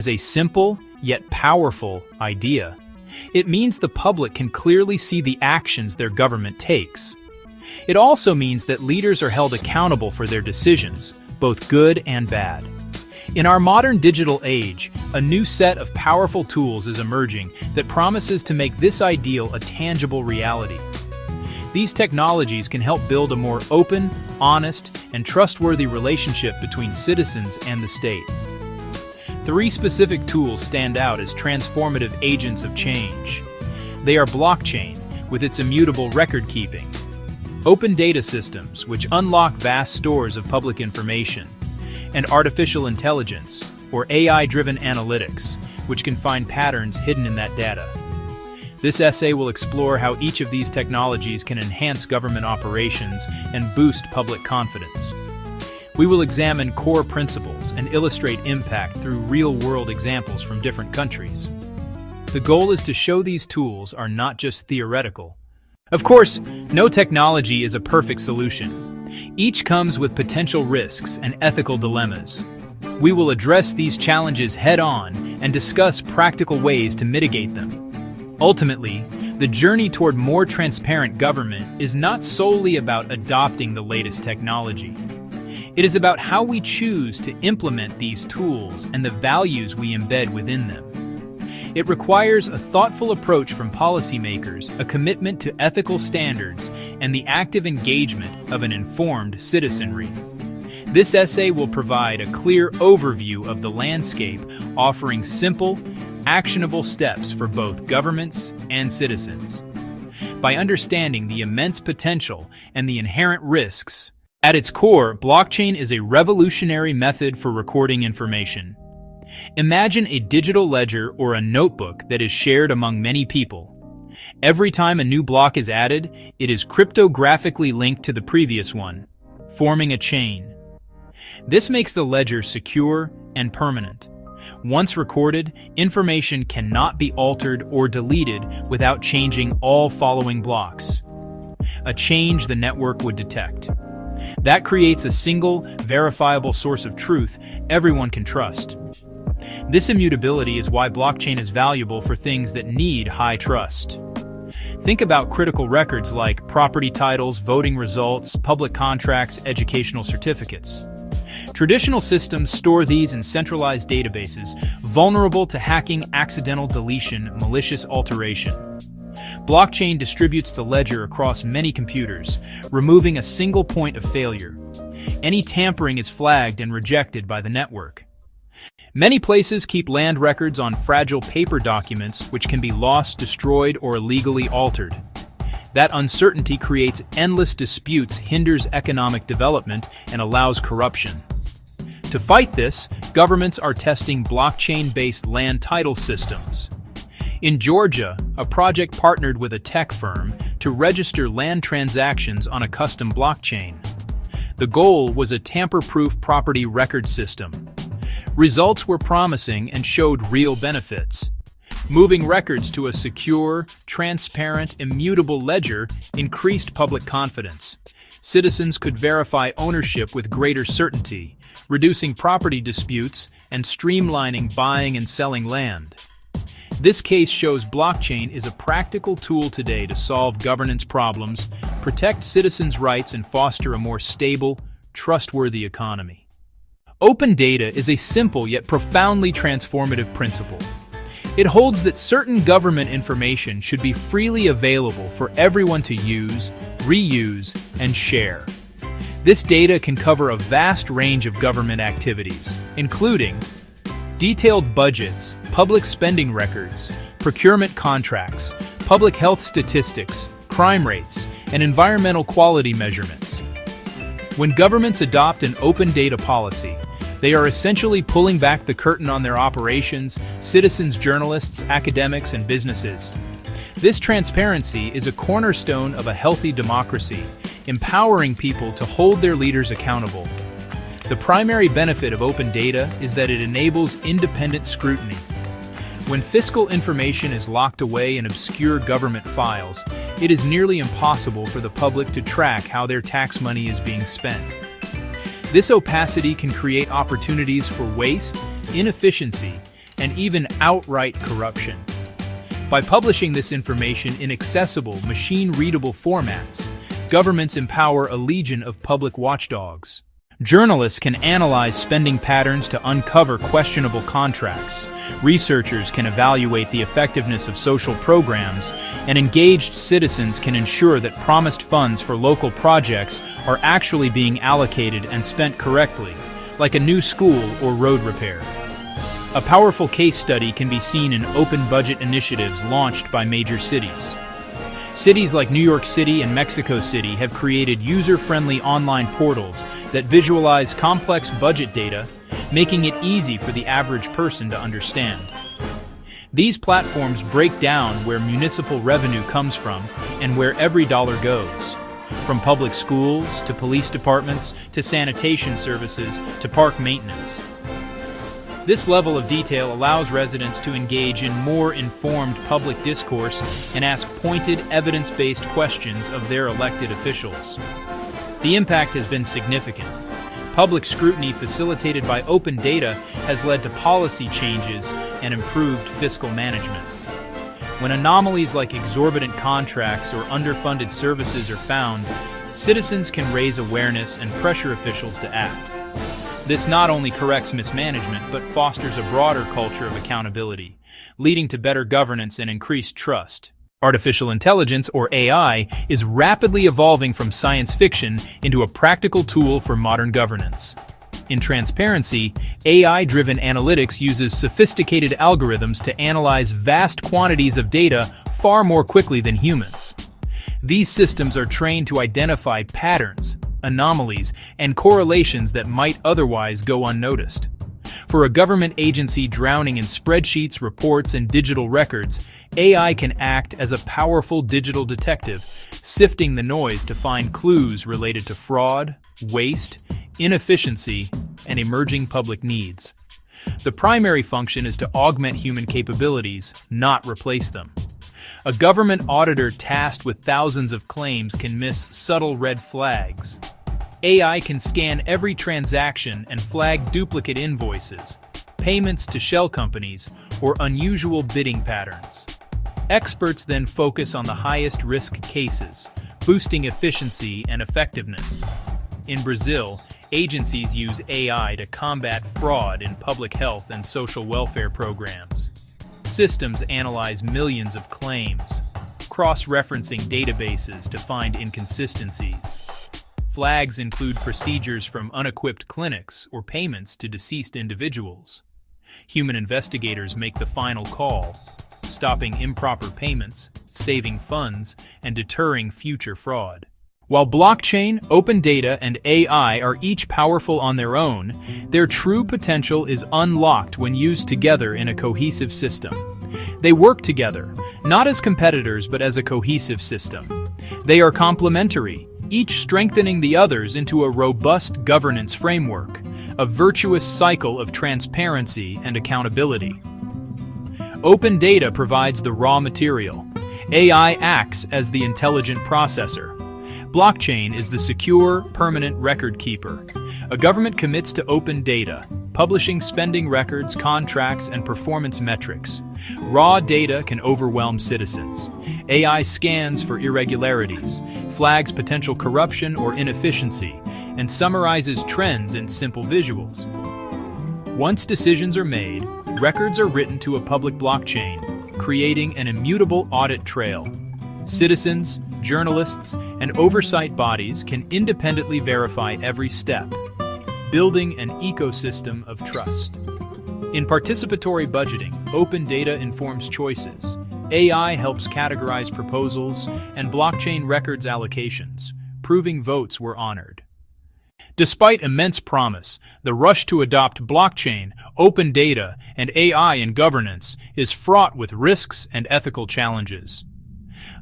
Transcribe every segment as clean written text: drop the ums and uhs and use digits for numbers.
is a simple yet powerful idea. It means the public can clearly see the actions their government takes. It also means that leaders are held accountable for their decisions, both good and bad. In our modern digital age, a new set of powerful tools is emerging that promises to make this ideal a tangible reality. These technologies can help build a more open, honest, and trustworthy relationship between citizens and the state. Three specific tools stand out as transformative agents of change. They are blockchain, with its immutable record-keeping; open data systems, which unlock vast stores of public information; and artificial intelligence, or AI-driven analytics, which can find patterns hidden in that data. This essay will explore how each of these technologies can enhance government operations and boost public confidence. We will examine core principles and illustrate impact through real-world examples from different countries. The goal is to show these tools are not just theoretical. Of course, no technology is a perfect solution. Each comes with potential risks and ethical dilemmas. We will address these challenges head-on and discuss practical ways to mitigate them. Ultimately, the journey toward more transparent government is not solely about adopting the latest technology. It is about how we choose to implement these tools and the values we embed within them. It requires a thoughtful approach from policymakers, a commitment to ethical standards, and the active engagement of an informed citizenry. This essay will provide a clear overview of the landscape, offering simple, actionable steps for both governments and citizens. By understanding the immense potential and the inherent risks, at its core, blockchain is a revolutionary method for recording information. Imagine a digital ledger or a notebook that is shared among many people. Every time a new block is added, it is cryptographically linked to the previous one, forming a chain. This makes the ledger secure and permanent. Once recorded, information cannot be altered or deleted without changing all following blocks. A change the network would detect. That creates a single, verifiable source of truth everyone can trust. This immutability is why blockchain is valuable for things that need high trust. Think about critical records like property titles, voting results, public contracts, educational certificates. Traditional systems store these in centralized databases, vulnerable to hacking, accidental deletion, malicious alteration. Blockchain distributes the ledger across many computers, removing a single point of failure. Any tampering is flagged and rejected by the network. Many places keep land records on fragile paper documents which can be lost, destroyed, or illegally altered. That uncertainty creates endless disputes, hinders economic development, and allows corruption. To fight this, governments are testing blockchain-based land title systems. In Georgia, a project partnered with a tech firm to register land transactions on a custom blockchain. The goal was a tamper-proof property record system. Results were promising and showed real benefits. Moving records to a secure, transparent, immutable ledger increased public confidence. Citizens could verify ownership with greater certainty, reducing property disputes and streamlining buying and selling land. This case shows blockchain is a practical tool today to solve governance problems, protect citizens' rights, and foster a more stable, trustworthy economy. Open data is a simple yet profoundly transformative principle. It holds that certain government information should be freely available for everyone to use, reuse, and share. This data can cover a vast range of government activities, including detailed budgets, public spending records, procurement contracts, public health statistics, crime rates, and environmental quality measurements. When governments adopt an open data policy, they are essentially pulling back the curtain on their operations, citizens, journalists, academics, and businesses. This transparency is a cornerstone of a healthy democracy, empowering people to hold their leaders accountable. The primary benefit of open data is that it enables independent scrutiny. When fiscal information is locked away in obscure government files, it is nearly impossible for the public to track how their tax money is being spent. This opacity can create opportunities for waste, inefficiency, and even outright corruption. By publishing this information in accessible, machine-readable formats, governments empower a legion of public watchdogs. Journalists can analyze spending patterns to uncover questionable contracts. Researchers can evaluate the effectiveness of social programs, and engaged citizens can ensure that promised funds for local projects are actually being allocated and spent correctly, like a new school or road repair. A powerful case study can be seen in open budget initiatives launched by major cities. Cities like New York City and Mexico City have created user-friendly online portals that visualize complex budget data, making it easy for the average person to understand. These platforms break down where municipal revenue comes from and where every dollar goes. From public schools, to police departments, to sanitation services, to park maintenance. This level of detail allows residents to engage in more informed public discourse and ask pointed, evidence-based questions of their elected officials. The impact has been significant. Public scrutiny facilitated by open data has led to policy changes and improved fiscal management. When anomalies like exorbitant contracts or underfunded services are found, citizens can raise awareness and pressure officials to act. This not only corrects mismanagement, but fosters a broader culture of accountability, leading to better governance and increased trust. Artificial intelligence, or AI, is rapidly evolving from science fiction into a practical tool for modern governance. In transparency, AI-driven analytics uses sophisticated algorithms to analyze vast quantities of data far more quickly than humans. These systems are trained to identify patterns, anomalies, and correlations that might otherwise go unnoticed. For a government agency drowning in spreadsheets, reports, and digital records, AI can act as a powerful digital detective, sifting the noise to find clues related to fraud, waste, inefficiency, and emerging public needs. The primary function is to augment human capabilities, not replace them. A government auditor tasked with thousands of claims can miss subtle red flags. AI can scan every transaction and flag duplicate invoices, payments to shell companies, or unusual bidding patterns. Experts then focus on the highest risk cases, boosting efficiency and effectiveness. In Brazil, agencies use AI to combat fraud in public health and social welfare programs. Systems analyze millions of claims, cross-referencing databases to find inconsistencies. Flags include procedures from unequipped clinics or payments to deceased individuals. Human investigators make the final call, stopping improper payments, saving funds, and deterring future fraud. While blockchain, open data, and AI are each powerful on their own, their true potential is unlocked when used together in a cohesive system. They work together, not as competitors but as a cohesive system. They are complementary, each strengthening the others into a robust governance framework, a virtuous cycle of transparency and accountability. Open data provides the raw material. AI acts as the intelligent processor. Blockchain is the secure, permanent record keeper. A government commits to open data, publishing spending records, contracts, and performance metrics. Raw data can overwhelm citizens. AI scans for irregularities, flags potential corruption or inefficiency, and summarizes trends in simple visuals. Once decisions are made, records are written to a public blockchain, creating an immutable audit trail. Citizens, journalists, and oversight bodies can independently verify every step, building an ecosystem of trust. In participatory budgeting, open data informs choices. AI helps categorize proposals, and blockchain records allocations, proving votes were honored. Despite immense promise, the rush to adopt blockchain, open data, and AI in governance is fraught with risks and ethical challenges.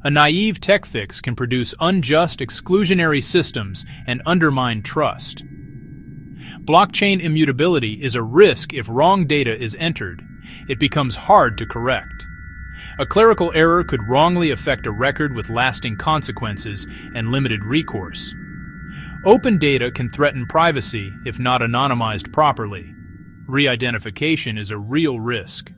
A naive tech fix can produce unjust, exclusionary systems and undermine trust. Blockchain immutability is a risk if wrong data is entered. It becomes hard to correct. A clerical error could wrongly affect a record with lasting consequences and limited recourse. Open data can threaten privacy if not anonymized properly. Re-identification is a real risk.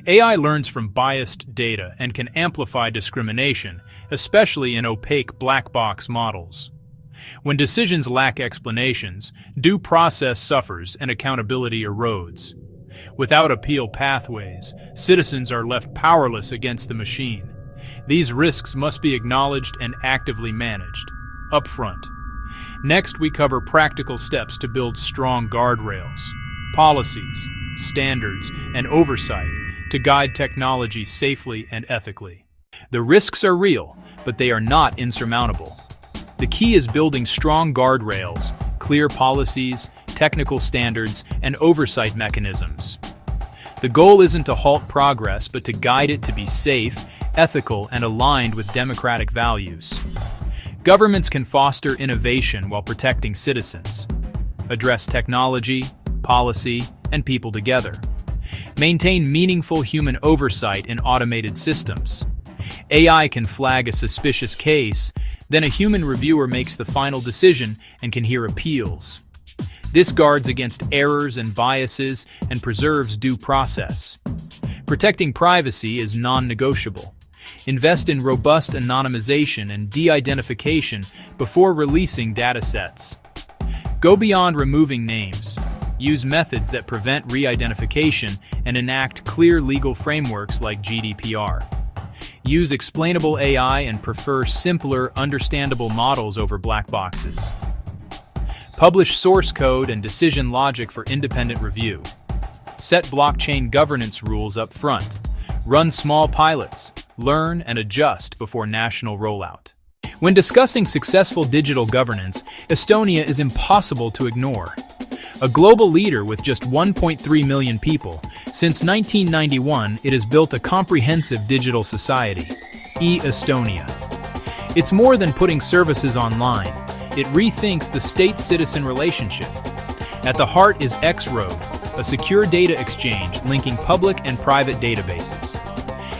AI learns from biased data and can amplify discrimination, especially in opaque black box models. When decisions lack explanations, due process suffers and accountability erodes. Without appeal pathways, citizens are left powerless against the machine. These risks must be acknowledged and actively managed, upfront. Next, we cover practical steps to build strong guardrails, policies, standards, and oversight to guide technology safely and ethically. The risks are real, but they are not insurmountable. The key is building strong guardrails, clear policies, technical standards, and oversight mechanisms. The goal isn't to halt progress, but to guide it to be safe, ethical, and aligned with democratic values. Governments can foster innovation while protecting citizens, address technology, policy, and people together, maintain meaningful human oversight in automated systems. AI can flag a suspicious case, then a human reviewer makes the final decision and can hear appeals. This guards against errors and biases and preserves due process. Protecting privacy is non-negotiable. Invest in robust anonymization and de-identification before releasing datasets. Go beyond removing names. Use methods that prevent re-identification and enact clear legal frameworks like GDPR. Use explainable AI and prefer simpler, understandable models over black boxes. Publish source code and decision logic for independent review. Set blockchain governance rules up front. Run small pilots. Learn and adjust before national rollout. When discussing successful digital governance, Estonia is impossible to ignore. A global leader with just 1.3 million people, since 1991 it has built a comprehensive digital society, e-Estonia. It's more than putting services online. It rethinks the state-citizen relationship. At the heart is X-Road, a secure data exchange linking public and private databases.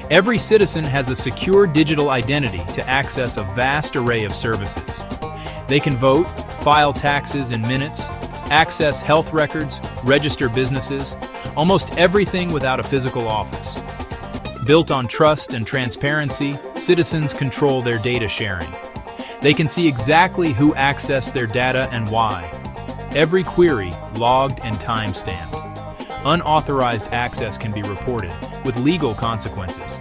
Every citizen has a secure digital identity to access a vast array of services. They can vote, file taxes in minutes, access health records, register businesses, almost everything without a physical office. Built on trust and transparency, citizens control their data sharing. They can see exactly who accessed their data and why. Every query logged and time-stamped. Unauthorized access can be reported, with legal consequences.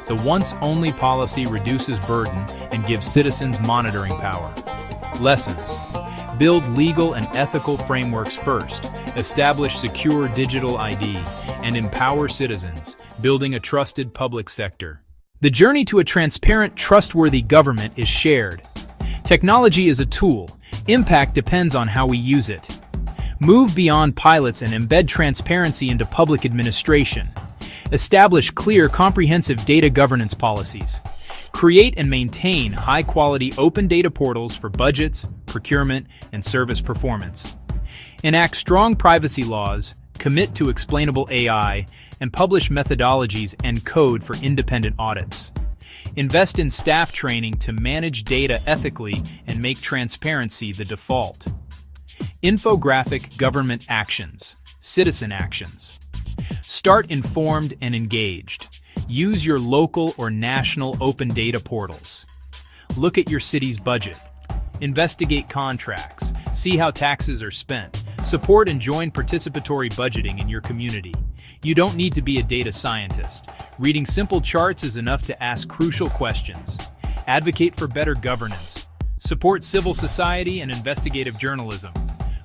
The once-only policy reduces burden and gives citizens monitoring power. Lessons. Build legal and ethical frameworks first, establish secure digital ID, and empower citizens, building a trusted public sector. The journey to a transparent, trustworthy government is shared. Technology is a tool. Impact depends on how we use it. Move beyond pilots and embed transparency into public administration. Establish clear, comprehensive data governance policies. Create and maintain high-quality open data portals for budgets, procurement, and service performance. Enact strong privacy laws, commit to explainable AI, and publish methodologies and code for independent audits. Invest in staff training to manage data ethically and make transparency the default. Infographic government actions, citizen actions. Start informed and engaged. Use your local or national open data portals. Look at your city's budget. Investigate contracts. See how taxes are spent. Support and join participatory budgeting in your community. You don't need to be a data scientist. Reading simple charts is enough to ask crucial questions. Advocate for better governance. Support civil society and investigative journalism.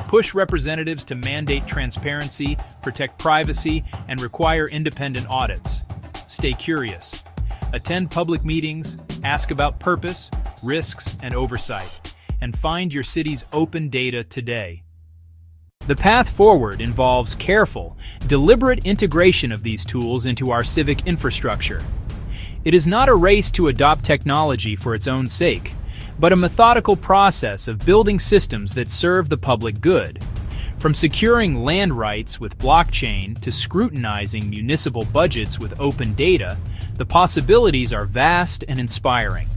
Push representatives to mandate transparency, protect privacy, and require independent audits. Stay curious. Attend public meetings, ask about purpose, risks, and oversight, and find your city's open data today. The path forward involves careful, deliberate integration of these tools into our civic infrastructure. It is not a race to adopt technology for its own sake, but a methodical process of building systems that serve the public good. From securing land rights with blockchain to scrutinizing municipal budgets with open data, the possibilities are vast and inspiring.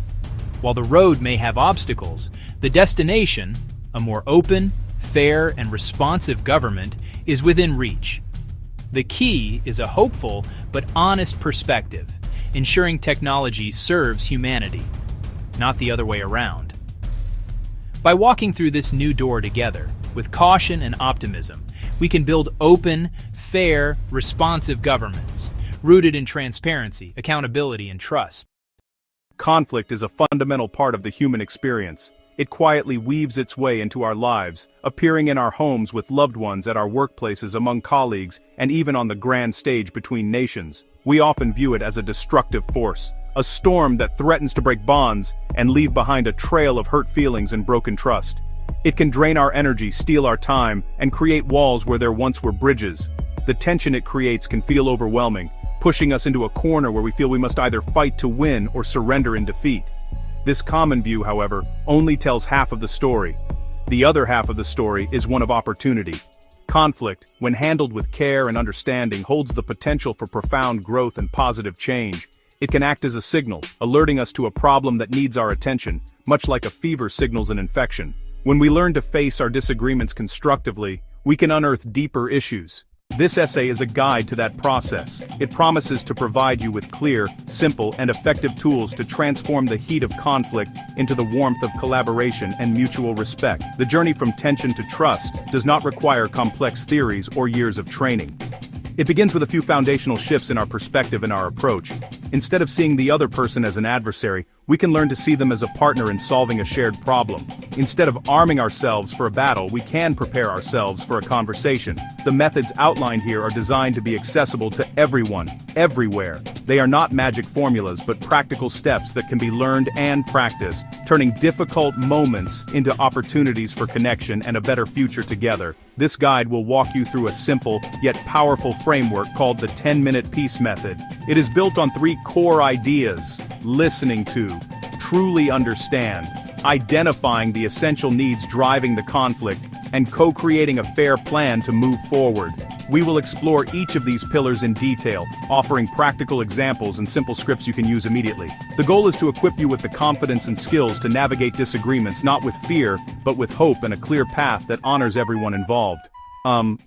While the road may have obstacles, the destination, a more open, fair, and responsive government is within reach. The key is a hopeful but honest perspective, ensuring technology serves humanity, not the other way around. By walking through this new door together, with caution and optimism, we can build open, fair, responsive governments, rooted in transparency, accountability, and trust. Conflict is a fundamental part of the human experience. It quietly weaves its way into our lives, appearing in our homes with loved ones, at our workplaces, among colleagues, and even on the grand stage between nations. We often view it as a destructive force, a storm that threatens to break bonds and leave behind a trail of hurt feelings and broken trust. It can drain our energy, steal our time, and create walls where there once were bridges. The tension it creates can feel overwhelming, pushing us into a corner where we feel we must either fight to win or surrender in defeat. This common view, however, only tells half of the story. The other half of the story is one of opportunity. Conflict, when handled with care and understanding, holds the potential for profound growth and positive change. It can act as a signal, alerting us to a problem that needs our attention, much like a fever signals an infection. When we learn to face our disagreements constructively, we can unearth deeper issues. This essay is a guide to that process. It promises to provide you with clear, simple, and effective tools to transform the heat of conflict into the warmth of collaboration and mutual respect. The journey from tension to trust does not require complex theories or years of training. It begins with a few foundational shifts in our perspective and our approach. Instead of seeing the other person as an adversary, we can learn to see them as a partner in solving a shared problem. Instead of arming ourselves for a battle, we can prepare ourselves for a conversation. The methods outlined here are designed to be accessible to everyone, everywhere. They are not magic formulas, but practical steps that can be learned and practiced, turning difficult moments into opportunities for connection and a better future together. This guide will walk you through a simple, yet powerful framework called the 10-minute peace method. It is built on 3 core ideas: listening to, truly understand, identifying the essential needs driving the conflict, and co-creating a fair plan to move forward. We will explore each of these pillars in detail, offering practical examples and simple scripts you can use immediately. The goal is to equip you with the confidence and skills to navigate disagreements not with fear, but with hope and a clear path that honors everyone involved.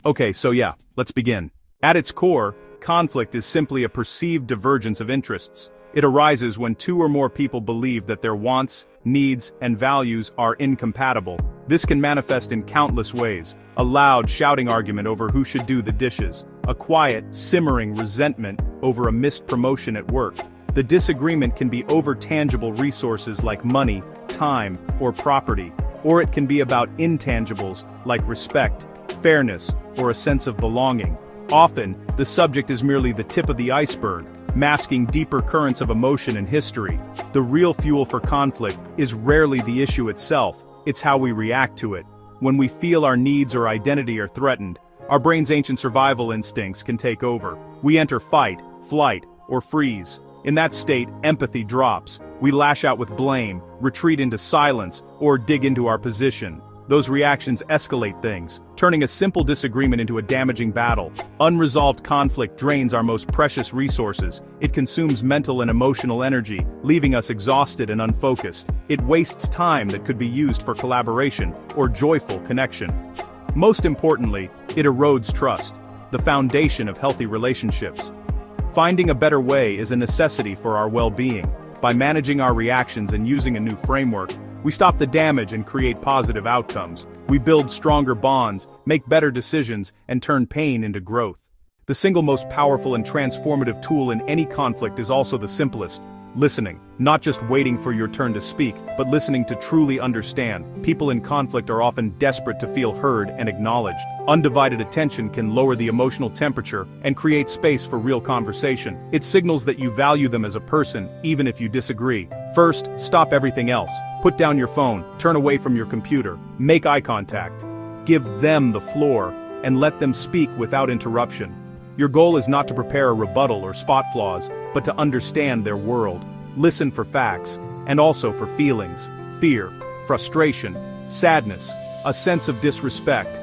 Okay, so yeah, let's begin. At its core, conflict is simply a perceived divergence of interests. It arises when 2 or more people believe that their wants, needs, and values are incompatible. This can manifest in countless ways: a loud, shouting argument over who should do the dishes, a quiet, simmering resentment over a missed promotion at work. The disagreement can be over tangible resources like money, time, or property, or it can be about intangibles like respect, fairness, or a sense of belonging. Often, the subject is merely the tip of the iceberg, masking deeper currents of emotion and history. The real fuel for conflict is rarely the issue itself, it's how we react to it. When we feel our needs or identity are threatened, our brain's ancient survival instincts can take over. We enter fight, flight, or freeze. In that state, empathy drops. We lash out with blame, retreat into silence, or dig into our position. Those reactions escalate things, turning a simple disagreement into a damaging battle. Unresolved conflict drains our most precious resources. It consumes mental and emotional energy, leaving us exhausted and unfocused. It wastes time that could be used for collaboration or joyful connection. Most importantly, it erodes trust, the foundation of healthy relationships. Finding a better way is a necessity for our well-being. By managing our reactions and using a new framework, we stop the damage and create positive outcomes. We build stronger bonds, make better decisions, and turn pain into growth. The single most powerful and transformative tool in any conflict is also the simplest: listening. Not just waiting for your turn to speak, but listening to truly understand. People in conflict are often desperate to feel heard and acknowledged. Undivided attention can lower the emotional temperature and create space for real conversation. It signals that you value them as a person, even if you disagree. First, stop everything else. Put down your phone, turn away from your computer, make eye contact. Give them the floor, and let them speak without interruption. Your goal is not to prepare a rebuttal or spot flaws, but to understand their world. Listen for facts, and also for feelings: fear, frustration, sadness, a sense of disrespect.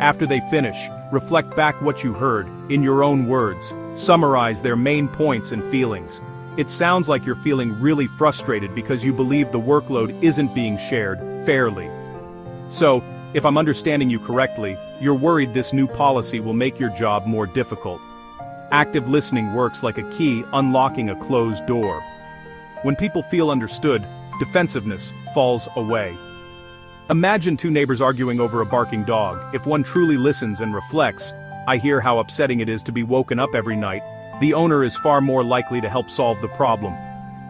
After they finish, reflect back what you heard, in your own words. Summarize their main points and feelings. It sounds like you're feeling really frustrated because you believe the workload isn't being shared fairly. So, If I'm understanding you correctly, you're worried this new policy will make your job more difficult. Active listening works like a key unlocking a closed door. When people feel understood, defensiveness falls away. Imagine two neighbors arguing over a barking dog. If one truly listens and reflects, I hear how upsetting it is to be woken up every night, the owner is far more likely to help solve the problem.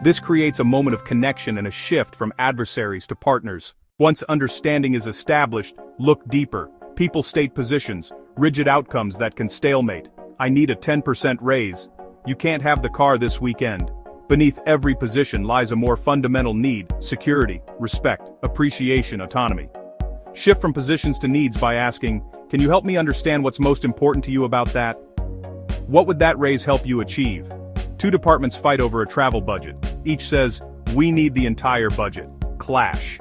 This creates a moment of connection and a shift from adversaries to partners. Once understanding is established, look deeper. People state positions, rigid outcomes that can stalemate. I need a 10% raise. You can't have the car this weekend. Beneath every position lies a more fundamental need: security, respect, appreciation, autonomy. Shift from positions to needs by asking, can you help me understand what's most important to you about that? What would that raise help you achieve? Two departments fight over a travel budget. Each says, we need the entire budget. Clash.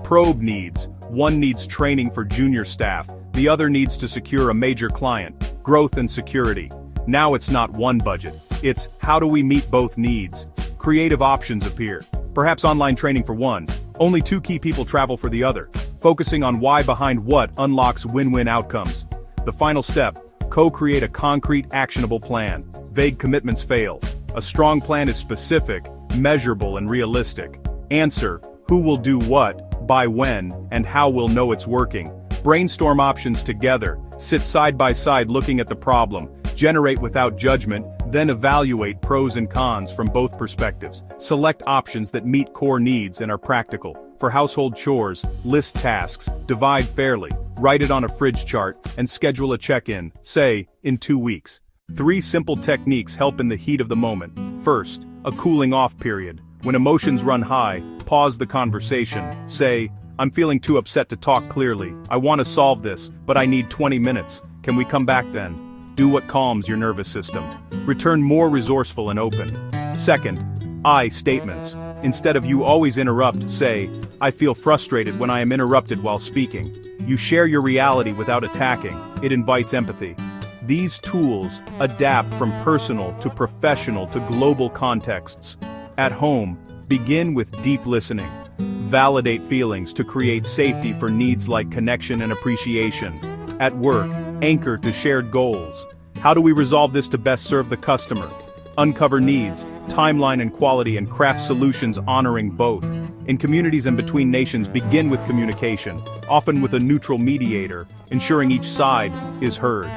Probe needs. One needs training for junior staff, the other needs to secure a major client. Growth and security. Now it's not one budget. It's, how do we meet both needs? Creative options appear. Perhaps online training for one. Only two key people travel for the other. Focusing on why behind what unlocks win-win outcomes. The final step, co-create a concrete, actionable plan. Vague commitments fail. A strong plan is specific, measurable, and realistic. Answer, who will do what, by when, and how we'll know it's working. Brainstorm options together, sit side by side looking at the problem, generate without judgment, then evaluate pros and cons from both perspectives. Select options that meet core needs and are practical. For household chores, list tasks, divide fairly, write it on a fridge chart, and schedule a check-in, say, in 2 weeks. 3 simple techniques help in the heat of the moment. First, a cooling off period. When emotions run high, pause the conversation. Say, I'm feeling too upset to talk clearly. I want to solve this, but I need 20 minutes. Can we come back then? Do what calms your nervous system. Return more resourceful and open. Second, I statements. Instead of you always interrupt, say, I feel frustrated when I am interrupted while speaking. You share your reality without attacking. It invites empathy. These tools adapt from personal to professional to global contexts. At home, begin with deep listening. Validate feelings to create safety for needs like connection and appreciation. At work, anchor to shared goals. How do we resolve this to best serve the customer? Uncover needs, timeline and quality, and craft solutions honoring both. In communities and between nations, begin with communication, often with a neutral mediator, ensuring each side is heard.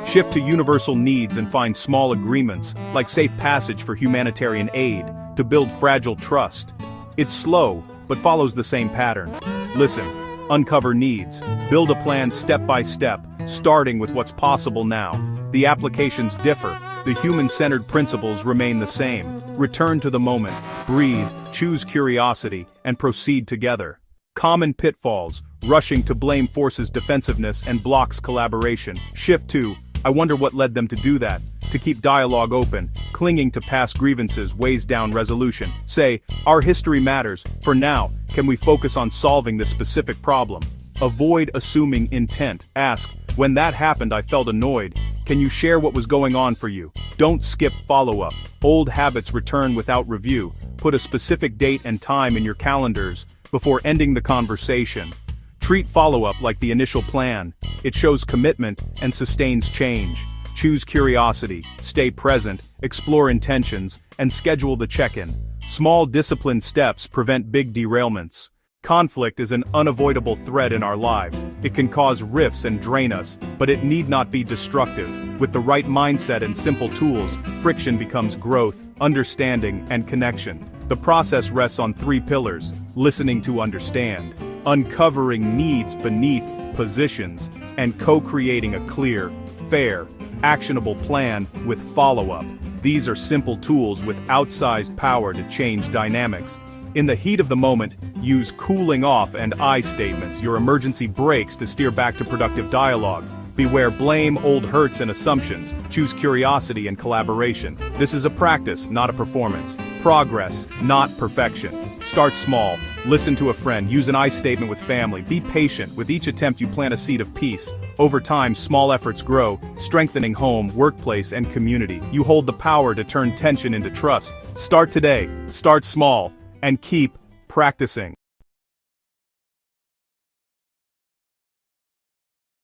Shift to universal needs and find small agreements, like safe passage for humanitarian aid, to build fragile trust. It's slow, but follows the same pattern. Listen, uncover needs, build a plan step by step, starting with what's possible now. The applications differ, the human-centered principles remain the same. Return to the moment, breathe, choose curiosity, and proceed together. Common pitfalls, rushing to blame forces defensiveness and blocks collaboration. Shift to, I wonder what led them to do that. To keep dialogue open, clinging to past grievances weighs down resolution. Say, our history matters. For now, can we focus on solving this specific problem? Avoid assuming intent. Ask, when that happened I felt annoyed. Can you share what was going on for you? Don't skip follow-up. Old habits return without review. Put a specific date and time in your calendars before ending the conversation. Treat follow-up like the initial plan. It shows commitment and sustains change. Choose curiosity, stay present, explore intentions, and schedule the check-in. Small disciplined steps prevent big derailments. Conflict is an unavoidable threat in our lives. It can cause rifts and drain us, but it need not be destructive. With the right mindset and simple tools, friction becomes growth, understanding, and connection. The process rests on 3 pillars: listening to understand, uncovering needs beneath positions, and co-creating a clear, fair, actionable plan with follow-up. These are simple tools with outsized power to change dynamics. In the heat of the moment, use cooling off and I statements, your emergency brakes, to steer back to productive dialogue. Beware blame, old hurts, and assumptions. Choose curiosity and collaboration. This is a practice, not a performance. Progress, not perfection. Start small. Listen to a friend. Use an I statement with family. Be patient. With each attempt you plant a seed of peace. Over time, small efforts grow, strengthening home, workplace, and community. You hold the power to turn tension into trust. Start today. Start small. And keep practicing.